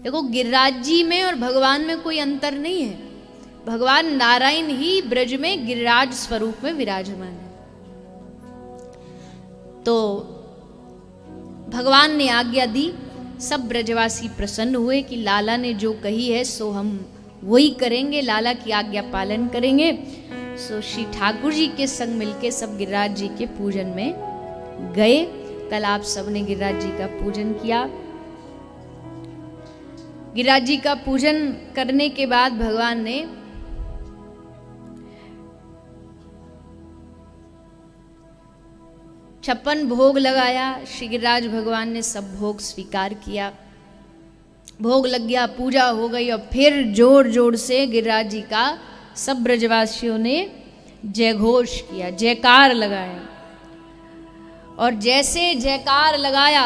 देखो गिरिराज जी में और भगवान में कोई अंतर नहीं है। भगवान नारायण ही ब्रज में गिरिराज स्वरूप में विराजमान है। तो भगवान ने आज्ञा दी, सब ब्रजवासी प्रसन्न हुए कि लाला ने जो कही है सो हम वही करेंगे, लाला की आज्ञा पालन करेंगे। सो श्री ठाकुर जी के संग मिलके सब गिरिराज जी के पूजन में गए। कल आप सबने गिरिराज जी का पूजन किया। गिरिराज जी का पूजन करने के बाद भगवान ने छप्पन भोग लगाया। श्री गिरिराज भगवान ने सब भोग स्वीकार किया, भोग लग गया, पूजा हो गई और फिर जोर जोर से गिरिराज जी का सब ब्रजवासियों ने जय घोष किया, जयकार लगाया। और जैसे जयकार लगाया,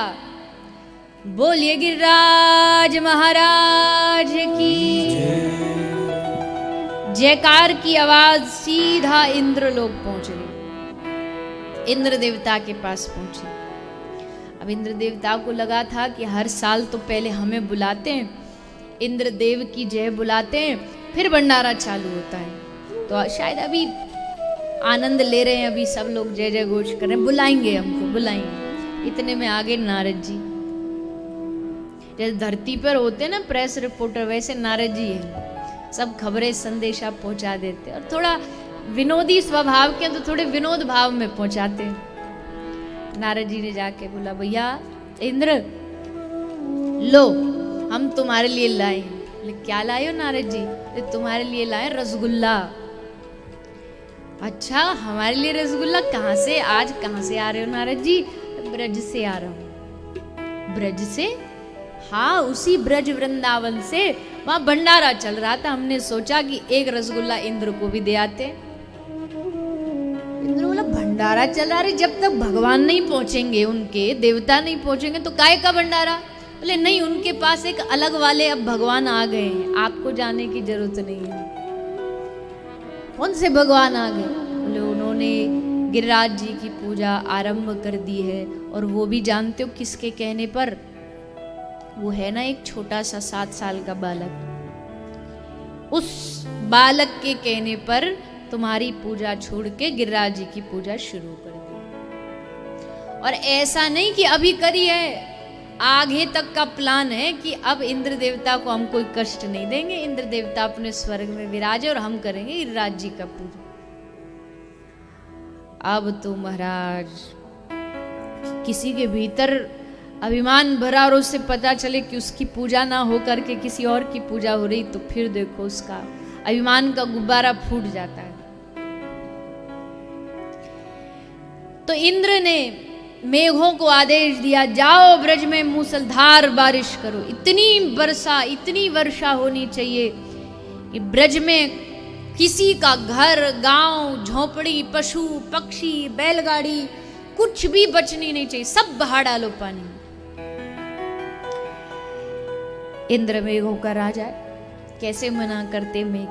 बोलिए गिरिराज महाराज की, जयकार की आवाज सीधा इंद्रलोक पहुंच गई, इंद्र देवता के पास पहुंची। अब इंद्र देवता को लगा था कि हर साल तो पहले हमें बुलाते हैं, इंद्र देव की जय बुलाते हैं, फिर भंडारा चालू होता है। तो शायद अभी आनंद ले रहे हैं, अभी सब लोग जय जय घोष कर रहे हैं, बुलाएंगे हमको, बुलाएंगे। इतने में आगे नारद जी, जैसे धरती पर होते हैं ना प्रेस रिपोर्टर, वैसे नारद जी हैं, सब खबरें संदेशा पहुंचा देते। और थोड़ा विनोदी स्वभाव के, तो थोड़े विनोद भाव में पहुंचाते हैं। नारद जी ने जाके बोला, भैया इंद्र लो, हम तुम्हारे लिए लाए हैं। बोले क्या लाए हो नारद जी? तुम्हारे लिए लाए रसगुल्ला। अच्छा हमारे लिए रसगुल्ला? कहाँ से, आज कहाँ से आ रहे हो नारद जी? ब्रज से आ रहा हूँ। ब्रज से? हाँ, उसी ब्रज वृंदावन से, वहां भंडारा चल रहा था, हमने सोचा कि एक रसगुल्ला इंद्र को भी दे आते। इंद्र बोला भंडारा चल रहा है, जब तक भगवान नहीं पहुंचेंगे, उनके देवता नहीं पहुंचेंगे तो काय का भंडारा? बोले नहीं, उनके पास एक अलग वाले अब भगवान आ गए हैं, आपको जाने की जरूरत नहीं है। कौन से भगवान आ गए? बोले उन्होंने गिरिराज जी की पूजा आरंभ कर दी है, और वो भी जानते हो किसके कहने पर? वो है ना एक छोटा सा 7 साल का बालक, उस बालक के कहने पर तुम्हारी पूजा छोड़ के गिरिराज जी की पूजा शुरू कर दी। और ऐसा नहीं कि अभी करी है, आगे तक का प्लान है कि अब इंद्र देवता को हम कोई कष्ट नहीं देंगे, इंद्र देवता अपने स्वर्ग में विराजे और हम करेंगे गिरिराज जी का पूजा। अब तो महाराज किसी के भीतर अभिमान भरा और उससे पता चले कि उसकी पूजा ना हो करके किसी और की पूजा हो रही, तो फिर देखो उसका अभिमान का गुब्बारा फूट जाता है। तो इंद्र ने मेघों को आदेश दिया, जाओ ब्रज में मूसलधार बारिश करो। इतनी वर्षा होनी चाहिए कि ब्रज में किसी का घर, गांव, झोपड़ी, पशु पक्षी, बैलगाड़ी कुछ भी बचनी नहीं चाहिए, सब बहा डालो पानी। इंद्र मेघों का राजा है, कैसे मना करते मेघ?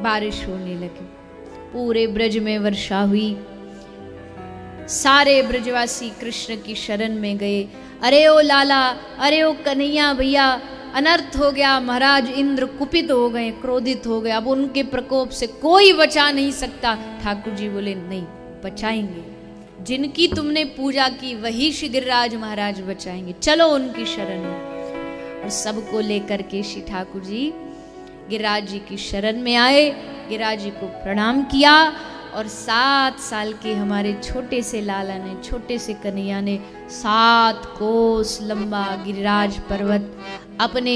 बारिश होने लगी, पूरे ब्रज में वर्षा हुई। सारे ब्रजवासी कृष्ण की शरण में गए। अरे ओ लाला, अरे ओ कन्हैया भैया, अनर्थ हो गया, महाराज इंद्र कुपित हो गए, क्रोधित हो गए, अब उनके प्रकोप से कोई बचा नहीं सकता। ठाकुर जी बोले नहीं, बचाएंगे, जिनकी तुमने पूजा की वही श्री गिरिराज महाराज बचाएंगे, चलो उनकी शरण में। और सबको लेकर के श्री ठाकुर जी गिरिराज जी की शरण में आए, गिरिराज जी को प्रणाम किया। और 7 साल के हमारे छोटे से लाला ने, छोटे से कन्हैया ने 7 कोस लंबा गिरिराज पर्वत अपने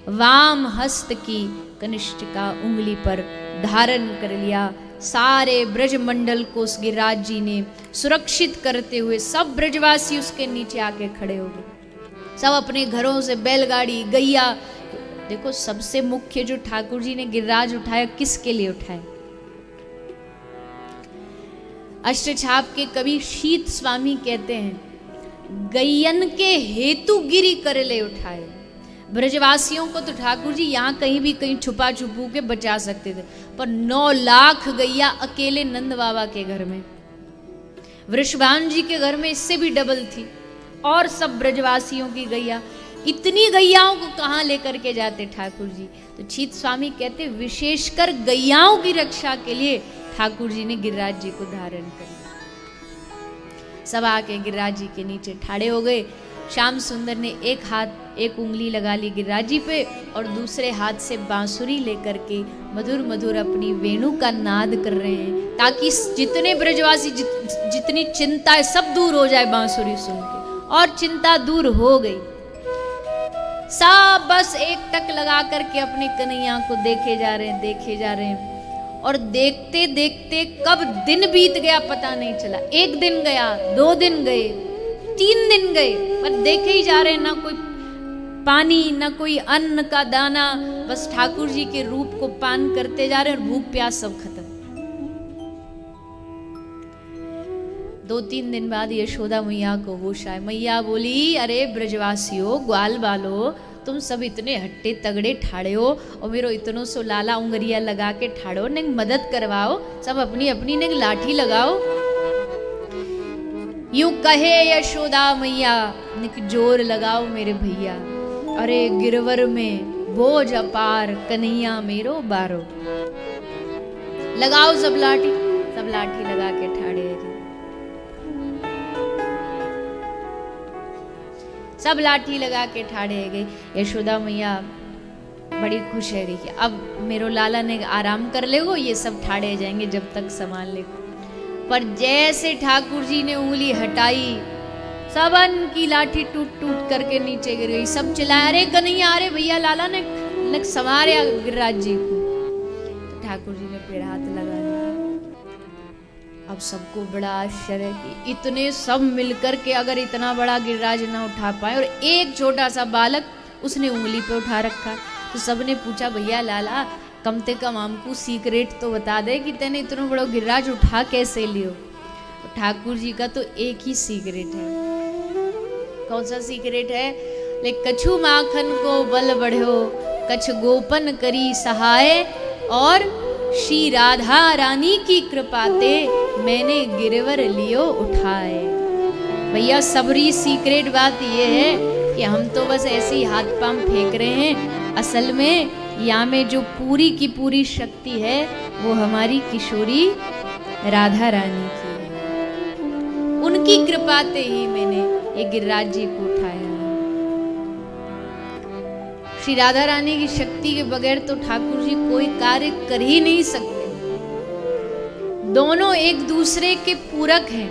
वाम हस्त की कनिष्ठिका उंगली पर धारण कर लिया। सारे ब्रज मंडल को उस गिरिराज जी ने सुरक्षित करते हुए सब ब्रजवासी उसके नीचे आके खड़े हो गए। सब अपने घरों से बैलगाड़ी, गैया, देखो सबसे मुख्य जो ठाकुर जी ने गिरिराज उठाया, किसके लिए उठाया? अष्टछाप के कवि शीत स्वामी कहते हैं, गैयन के हेतु गिरी कर ले उठाए। ब्रजवासियों को तो ठाकुर जी यहाँ कहीं भी कहीं छुपा छुपू के बचा सकते थे, पर 9 लाख गैया अकेले नंद बाबा के घर में, वृषभान जी के घर में इससे भी डबल थी, और सब ब्रजवासियों की गैया इतनी गैयाओं को कहाँ लेकर के जाते ठाकुर जी। तो छीत स्वामी कहते विशेषकर गैयाओं की रक्षा के लिए ठाकुर जी ने गिरिराज जी को धारण कर लिया। सब आके गिरिराज जी के नीचे ठाड़े हो गए। श्याम सुंदर ने एक उंगली लगा ली गिरिराज जी पे और दूसरे हाथ से बांसुरी लेकर के मधुर मधुर अपनी वेणु का नाद कर रहे हैं, ताकि जितने ब्रजवासी जितनी चिंता है सब दूर हो जाए बांसुरी सुन के। और चिंता दूर हो गई। सब बस एक टक लगा करके अपने कन्हैया को देखे जा रहे हैं। और देखते देखते कब दिन बीत गया पता नहीं चला। 1 दिन गया, 2 दिन गए, 3 दिन गए, पर देखे ही जा रहे हैं, ना कोई पानी ना कोई अन्न का दाना, बस ठाकुर जी के रूप को पान करते जा रहे हैं और भूख प्यास सब खत्म। 2-3 दिन बाद यशोदा मैया को होश आए। मैया बोली, अरे ब्रजवासियों, ग्वाल बालो, तुम सब इतने हट्टे तगड़े ठाड़े हो और मेरो इतनो सो लाला उंगरिया लगा के ठाड़ो, ने मदद करवाओ, सब अपनी अपनी ने लाठी लगाओ। यूं कहे यशोदा मैया, निक जोर लगाओ मेरे भैया, अरे गिरवर में बोझ अपार, कन्हैया मेरो बारो। लगाओ सब लाठी लगा के ठाड़े हैं। सब लाठी लगा के ठाड़े गए। यशोदा मैया बड़ी खुश है गई, अब मेरो लाला ने आराम कर लेगो, ये सब ठाड़े जाएंगे जब तक संभाल ले। पर जैसे ठाकुर जी ने उंगली हटाई, सबन की लाठी टूट टूट करके नीचे गिर गई। सब चिल्लाए, अरे कन्हैया, अरे भैया, लाला ने संवारा गिरिराज जी को। तो ठाकुर जी ने फिर हाथ लगा लिया। अब सबको बड़ा आश्चर्य है कि इतने सब मिलकर के अगर इतना बड़ा गिरिराज ना उठा पाए, और एक छोटा सा बालक उसने उंगली पे उठा रखा। तो सबने पूछा, भैया लाला, कम से कम हमको सीक्रेट तो बता दे कि तेने इतना बड़ा गिरिराज उठा कैसे लियो। तो ठाकुर जी का तो एक ही सीक्रेट है। कौन सा सीक्रेट है? ले कछु माखन को बल बढ़ो, कछ गोपन करी सहाय, और श्री राधा रानी की कृपाते मैंने गिरवर लियो उठाए। भैया सबरी सीक्रेट बात ये है कि हम तो बस ऐसे ही हाथ पांव फेंक रहे हैं, असल में यहाँ में जो पूरी की पूरी शक्ति है वो हमारी किशोरी राधा रानी की है। उनकी कृपाते ही मैंने ये गिरिराज जी को उठाया। श्री राधा रानी की शक्ति के बगैर तो ठाकुर जी कोई कार्य कर ही नहीं सकते। दोनों एक दूसरे के पूरक हैं।